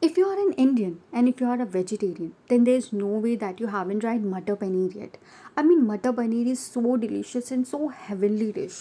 If you are an Indian and if you are a vegetarian, then there's no way that you haven't tried Matar Paneer yet. I mean, Matar Paneer is so delicious and so heavenly dish.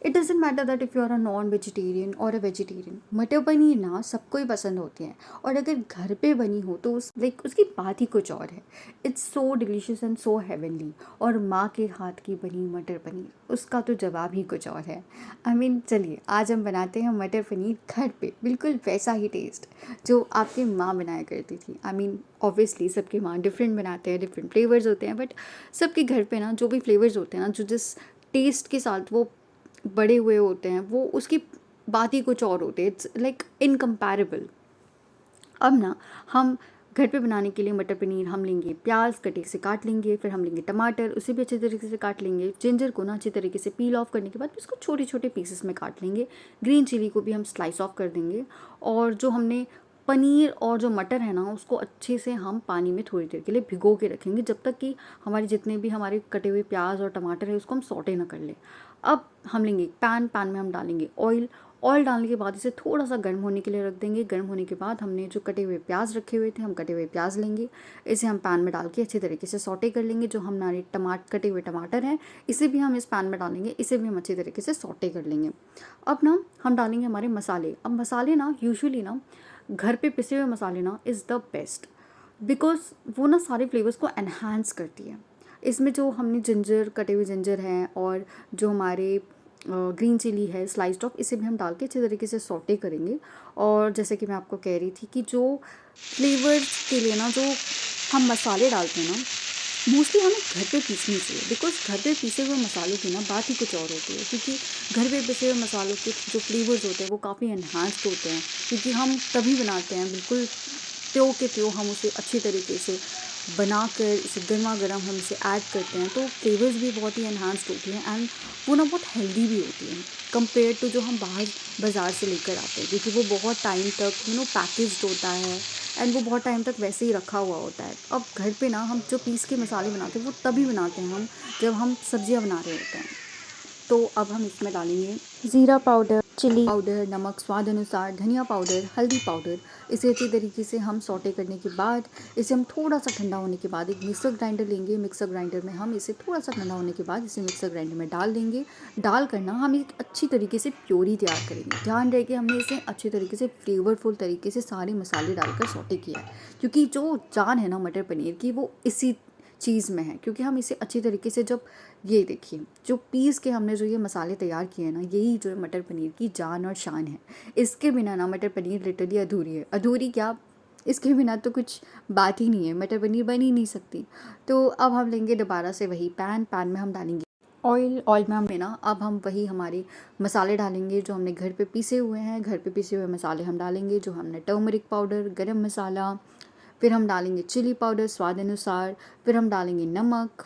It doesn't matter that if you are a non vegetarian और a vegetarian, मटर पनीर ना सबको ही पसंद होती है। और अगर घर पे बनी हो तो उस लाइक उसकी बात ही कुछ और है। It's so delicious and so heavenly. और माँ के हाथ की बनी मटर पनीर, उसका तो जवाब ही कुछ और है। आई मीन चलिए आज हम बनाते हैं मटर पनीर घर पे, बिल्कुल वैसा ही टेस्ट जो आपकी माँ बनाया करती थी। आई मीन ऑब्वियसली सबकी माँ डिफरेंट बनाते हैं, डिफरेंट फ्लेवर्स होते हैं, बट सबके घर पे ना जो भी फ्लेवर्स होते हैं ना, जो जिस टेस्ट के साथ वो बड़े हुए होते हैं, वो उसकी बात ही कुछ और होती है। It's like incomparable. अब ना हम घर पे बनाने के लिए मटर पनीर हम लेंगे, प्याज कटे से काट लेंगे, फिर हम लेंगे टमाटर, उसे भी अच्छे तरीके से काट लेंगे। जिंजर को ना अच्छी तरीके से पील ऑफ करने के बाद उसको छोटे छोटे पीसेस में काट लेंगे। ग्रीन चिली को भी हम स्लाइस ऑफ कर देंगे। और जो हमने पनीर और जो मटर है ना, उसको अच्छे से हम पानी में थोड़ी देर के लिए भिगो के रखेंगे, जब तक कि हमारे जितने भी हमारे कटे हुए प्याज और टमाटर है उसको हम सौटे ना कर लें। अब हम लेंगे एक पैन में हम डालेंगे ऑयल। ऑयल डालने के बाद इसे थोड़ा सा गर्म होने के लिए रख देंगे। गर्म होने के बाद हमने जो कटे हुए प्याज रखे हुए थे, हम कटे हुए प्याज लेंगे। इसे हम पैन में डाल के अच्छे तरीके से सौटे कर लेंगे। जो हमारे कटे हुए टमाटर हैं, इसे भी हम इस पैन में डालेंगे, इसे भी हम अच्छी तरीके से सौटे कर लेंगे। अब ना हम डालेंगे हमारे मसाले। अब मसाले ना यूजुअली ना घर पे पिसे हुए मसाले ना इज़ द बेस्ट, बिकॉज वो ना सारे फ्लेवर्स को एनहांस करती है। इसमें जो हमने जिंजर, कटे हुए जिंजर हैं, और जो हमारे ग्रीन चिली है स्लाइस्ड ऑफ, इसे भी हम डाल के अच्छे तरीके से सौटे करेंगे। और जैसे कि मैं आपको कह रही थी कि जो फ्लेवर्स के लिए ना जो हम मसाले डालते हैं ना, मोस्टली हमें घर पे पीसनी चाहिए, बिकॉज घर पे पीसे हुए मसालों की ना बात ही कुछ और होती है। क्योंकि घर पे पिसे हुए मसालों के जो फ्लेवर्स होते हैं वो काफ़ी एनहांस्ड होते हैं, क्योंकि हम तभी बनाते हैं बिल्कुल त्यों के त्यों, हम उसे अच्छी तरीके से बनाकर इसे गर्मा गर्म हम इसे ऐड करते हैं, तो फ्लेवर्स भी बहुत ही एनहांस्ड होती हैं। एंड वो ना बहुत हेल्दी भी होती है कंपेयर टू जो हम बाहर बाज़ार से लेकर आते हैं, क्योंकि वो बहुत टाइम तक पैकेज्ड होता है एंड वो बहुत टाइम तक वैसे ही रखा हुआ होता है। अब घर पे ना हम जो पीस के मसाले बनाते हैं वो तभी बनाते हैं हम, जब हम सब्जियां बना रहे होते हैं। तो अब हम इसमें डालेंगे ज़ीरा पाउडर, चिली पाउडर, नमक स्वाद अनुसार, धनिया पाउडर, हल्दी पाउडर। इसे अच्छी तरीके से हम सौटे करने के बाद इसे हम थोड़ा सा ठंडा होने के बाद एक मिक्सर ग्राइंडर लेंगे। मिक्सर ग्राइंडर में हम इसे थोड़ा सा ठंडा होने के बाद इसे मिक्सर ग्राइंडर में डाल देंगे। डाल करना हम एक अच्छी तरीके से प्योरी तैयार करेंगे। ध्यान रहे कि हमने इसे अच्छे तरीके से फ्लेवरफुल तरीके से सारे मसाले डालकर सौटे किया है, क्योंकि जो जान है ना मटर पनीर की, वो इसी चीज़ में है। क्योंकि हम इसे अच्छी तरीके से जब, ये देखिए जो पीस के हमने जो ये मसाले तैयार किए हैं ना, यही जो है मटर पनीर की जान और शान है। इसके बिना ना मटर पनीर लिटरली अधूरी है। अधूरी क्या, इसके बिना तो कुछ बात ही नहीं है, मटर पनीर बन ही नहीं सकती। तो अब हम लेंगे दोबारा से वही पैन में हम डालेंगे ऑयल। ऑयल में हमने ना अब हम वही हमारे मसाले डालेंगे जो हमने घर पे पीसे हुए हैं। घर पे पीसे हुए मसाले हम डालेंगे, जो हमने टर्मरिक पाउडर, गरम मसाला, फिर हम डालेंगे चिली पाउडर स्वाद अनुसार, फिर हम डालेंगे नमक।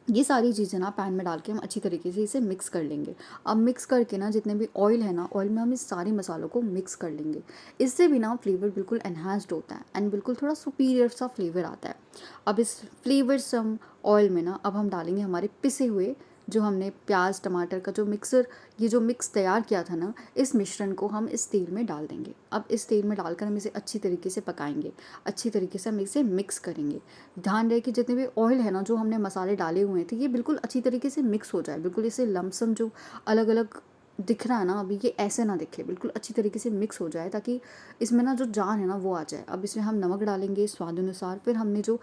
ये सारी चीज़ें ना पैन में डाल के हम अच्छी तरीके से इसे मिक्स कर लेंगे। अब मिक्स करके ना जितने भी ऑयल है ना, ऑयल में हम इस सारे मसालों को मिक्स कर लेंगे। इससे भी ना फ्लेवर बिल्कुल एनहांस्ड होता है एंड बिल्कुल थोड़ा सुपीरियर सा फ्लेवर आता है। अब इस फ्लेवर सम ऑयल में ना अब हम डालेंगे हमारे पिसे हुए, जो हमने प्याज टमाटर का जो मिक्सर, ये जो मिक्स तैयार किया था ना, इस मिश्रण को हम इस तेल में डाल देंगे। अब इस तेल में डालकर हम इसे अच्छी तरीके से पकाएंगे, अच्छी तरीके से हम इसे मिक्स करेंगे। ध्यान रहे कि जितने भी ऑयल है ना, जो हमने मसाले डाले हुए थे, ये बिल्कुल अच्छी तरीके से मिक्स हो जाए। बिल्कुल इसे लमसम जो अलग अलग दिख रहा है ना अभी, ये ऐसे ना दिखे, बिल्कुल अच्छी तरीके से मिक्स हो जाए, ताकि इसमें ना जो जान है ना वो आ जाए। अब इसमें हम नमक डालेंगे स्वाद अनुसार। फिर हमने जो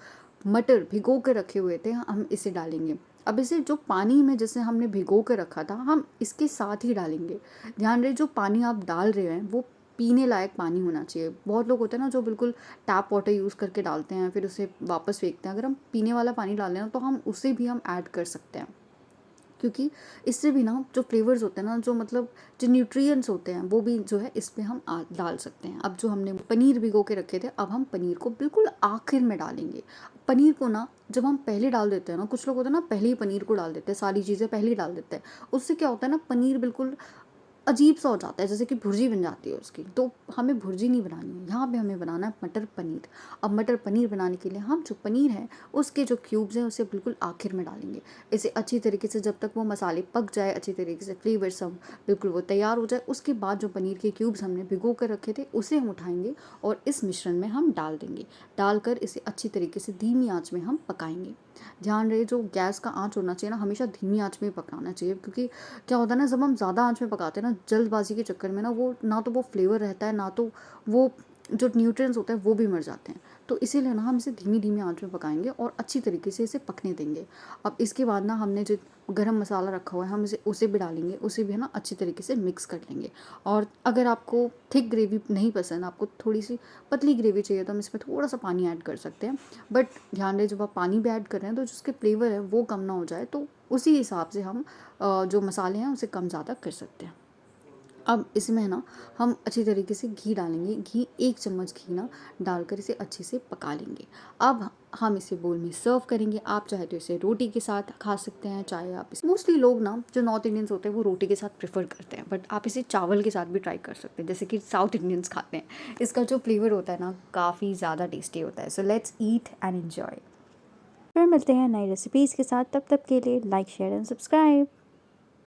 मटर भिगो कर रखे हुए थे हम इसे डालेंगे। अब इसे जो पानी में जैसे हमने भिगो कर रखा था, हम इसके साथ ही डालेंगे। ध्यान रहे जो पानी आप डाल रहे हैं वो पीने लायक पानी होना चाहिए। बहुत लोग होते हैं ना जो बिल्कुल टैप वाटर यूज़ करके डालते हैं, फिर उसे वापस फेंकते हैं। अगर हम पीने वाला पानी डाल रहे हैं तो हम उसे भी हम ऐड कर सकते हैं, क्योंकि इससे भी ना जो फ्लेवर्स होते हैं ना, जो जो न्यूट्रिएंट्स होते हैं, वो भी जो है इस पे हम डाल सकते हैं। अब जो हमने पनीर भिगो के रखे थे, अब हम पनीर को बिल्कुल आखिर में डालेंगे। पनीर को ना जब हम पहले डाल देते हैं ना, कुछ लोग होते हैं ना पहले ही पनीर को डाल देते हैं, सारी चीज़ें पहले ही डाल देते हैं। उससे क्या होता है ना, पनीर बिल्कुल अजीब सा हो जाता है, जैसे कि भुर्जी बन जाती है उसकी। तो हमें भुर्जी नहीं बनानी है, यहाँ पे हमें बनाना है मटर पनीर। अब मटर पनीर बनाने के लिए हम जो पनीर है उसके जो क्यूब्स हैं उसे बिल्कुल आखिर में डालेंगे। इसे अच्छी तरीके से जब तक वो मसाले पक जाए, अच्छी तरीके से फ्लेवर सब बिल्कुल वो तैयार हो जाए, उसके बाद जो पनीर के क्यूब्स हमने भिगो कर रखे थे उसे हम उठाएंगे और इस मिश्रण में हम डाल देंगे। डालकर इसे अच्छी तरीके से धीमी आंच में हम पकाएंगे। ध्यान रहे, जो गैस का आंच होना चाहिए ना, हमेशा धीमी आंच में ही पकाना चाहिए, क्योंकि क्या होता है ना, जब हम ज़्यादा आंच में पकाते हैं ना, जल्दबाजी के चक्कर में ना, वो ना तो वो फ्लेवर रहता है, ना तो वो जो न्यूट्रिएंट्स होते हैं वो भी मर जाते हैं। तो इसीलिए ना हम इसे धीमी धीमी आंच में पकाएंगे और अच्छी तरीके से इसे पकने देंगे। अब इसके बाद ना हमने जो गरम मसाला रखा हुआ है हम उसे भी डालेंगे, उसे भी है ना अच्छी तरीके से मिक्स कर लेंगे। और अगर आपको थिक ग्रेवी नहीं पसंद, आपको थोड़ी सी पतली ग्रेवी चाहिए, तो हम इसमें थोड़ा सा पानी ऐड कर सकते हैं। बट ध्यान रहे, जब आप पानी भी ऐड कर रहे हैं तो जो उसके फ्लेवर है वो कम ना हो जाए, तो उसी हिसाब से हम जो मसाले हैं उसे कम ज़्यादा कर सकते हैं। अब इसमें ना हम अच्छी तरीके से घी डालेंगे, घी 1 चम्मच घी ना डालकर इसे अच्छे से पका लेंगे। अब हम इसे बोल में सर्व करेंगे। आप चाहे तो इसे रोटी के साथ खा सकते हैं, चाहे आप इसे, मोस्टली लोग ना जो नॉर्थ इंडियंस होते हैं वो रोटी के साथ प्रेफर करते हैं, बट आप इसे चावल के साथ भी ट्राई कर सकते हैं, जैसे कि साउथ इंडियंस खाते हैं। इसका जो फ्लेवर होता है ना काफ़ी ज़्यादा टेस्टी होता है। So let's eat and enjoy. फिर मिलते हैं नई रेसिपीज़ के साथ, तब तक के लिए लाइक शेयर एंड सब्सक्राइब।